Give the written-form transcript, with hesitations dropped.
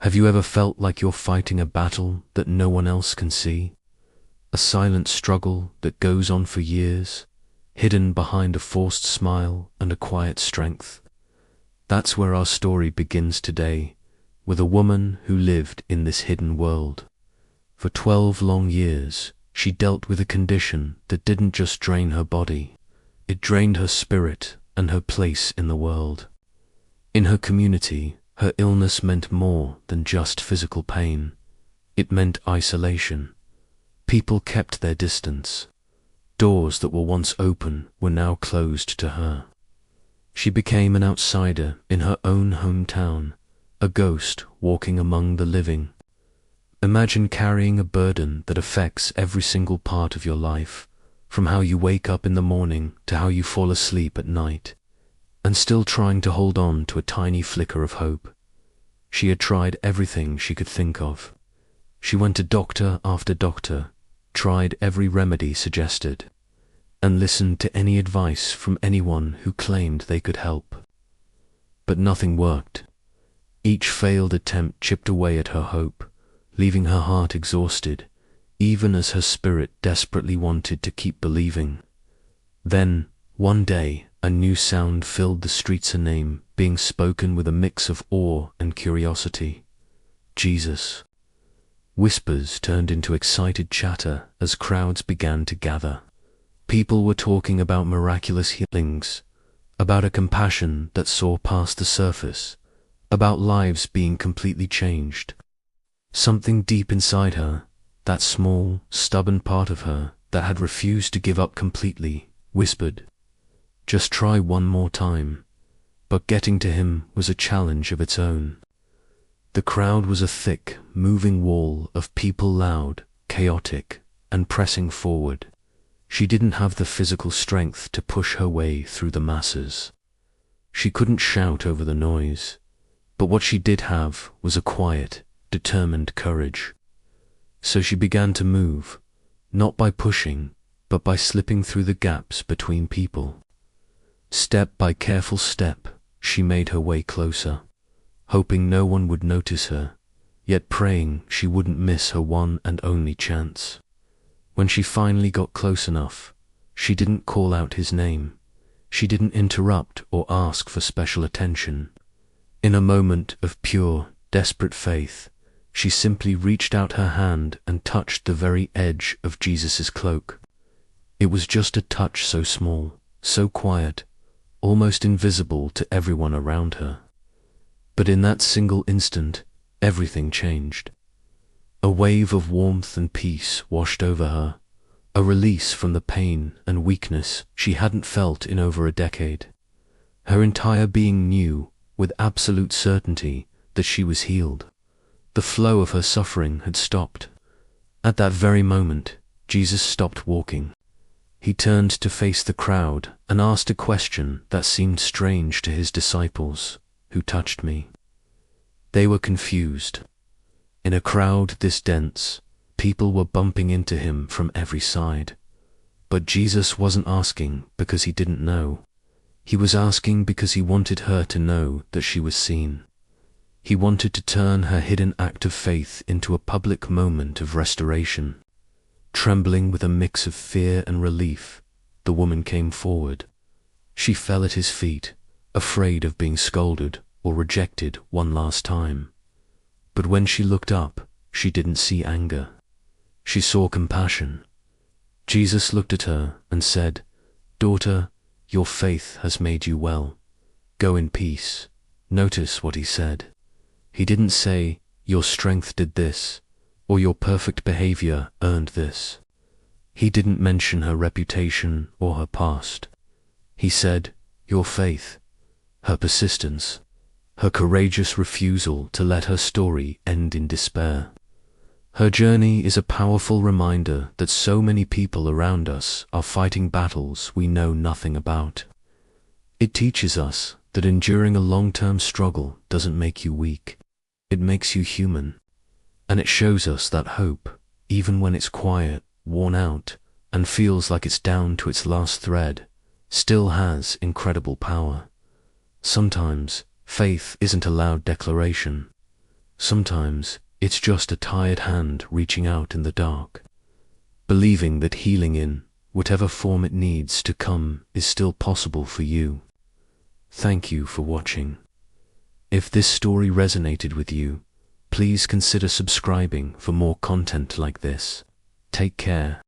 Have you ever felt like you're fighting a battle that no one else can see? A silent struggle that goes on for years, hidden behind a forced smile and a quiet strength? That's where our story begins today, with a woman who lived in this hidden world. For 12 long years, she dealt with a condition that didn't just drain her body, it drained her spirit and her place in the world. In her community, her illness meant more than just physical pain. It meant isolation. People kept their distance. Doors that were once open were now closed to her. She became an outsider in her own hometown, a ghost walking among the living. Imagine carrying a burden that affects every single part of your life, from how you wake up in the morning to how you fall asleep at night, and still trying to hold on to a tiny flicker of hope. She had tried everything she could think of. She went to doctor after doctor, tried every remedy suggested, and listened to any advice from anyone who claimed they could help. But nothing worked. Each failed attempt chipped away at her hope, leaving her heart exhausted, even as her spirit desperately wanted to keep believing. Then, one day, a new sound filled the streets, a name being spoken with a mix of awe and curiosity. Jesus. Whispers turned into excited chatter as crowds began to gather. People were talking about miraculous healings, about a compassion that saw past the surface, about lives being completely changed. Something deep inside her, that small, stubborn part of her that had refused to give up completely, whispered, "Just try one more time." But getting to him was a challenge of its own. The crowd was a thick, moving wall of people, loud, chaotic, and pressing forward. She didn't have the physical strength to push her way through the masses. She couldn't shout over the noise, but what she did have was a quiet, determined courage. So she began to move, not by pushing, but by slipping through the gaps between people. Step by careful step, she made her way closer, hoping no one would notice her, yet praying she wouldn't miss her one and only chance. When she finally got close enough, she didn't call out his name. She didn't interrupt or ask for special attention. In a moment of pure, desperate faith, she simply reached out her hand and touched the very edge of Jesus' cloak. It was just a touch so small, so quiet, almost invisible to everyone around her. But in that single instant, everything changed. A wave of warmth and peace washed over her, a release from the pain and weakness she hadn't felt in over a decade. Her entire being knew, with absolute certainty, that she was healed. The flow of her suffering had stopped. At that very moment, Jesus stopped walking. He turned to face the crowd and asked a question that seemed strange to his disciples. "Who touched me?" They were confused. In a crowd this dense, people were bumping into him from every side. But Jesus wasn't asking because he didn't know. He was asking because he wanted her to know that she was seen. He wanted to turn her hidden act of faith into a public moment of restoration. Trembling with a mix of fear and relief, the woman came forward. She fell at his feet, afraid of being scolded or rejected one last time. But when she looked up, she didn't see anger. She saw compassion. Jesus looked at her and said, "Daughter, your faith has made you well. Go in peace." Notice what he said. He didn't say, "Your strength did this," or "Your perfect behavior earned this." He didn't mention her reputation or her past. He said, "Your faith," her persistence, her courageous refusal to let her story end in despair. Her journey is a powerful reminder that so many people around us are fighting battles we know nothing about. It teaches us that enduring a long-term struggle doesn't make you weak. It makes you human. And it shows us that hope, even when it's quiet, worn out, and feels like it's down to its last thread, still has incredible power. Sometimes, faith isn't a loud declaration. Sometimes it's just a tired hand reaching out in the dark, believing that healing in whatever form it needs to come is still possible for you. Thank you for watching. If this story resonated with you, please consider subscribing for more content like this. Take care.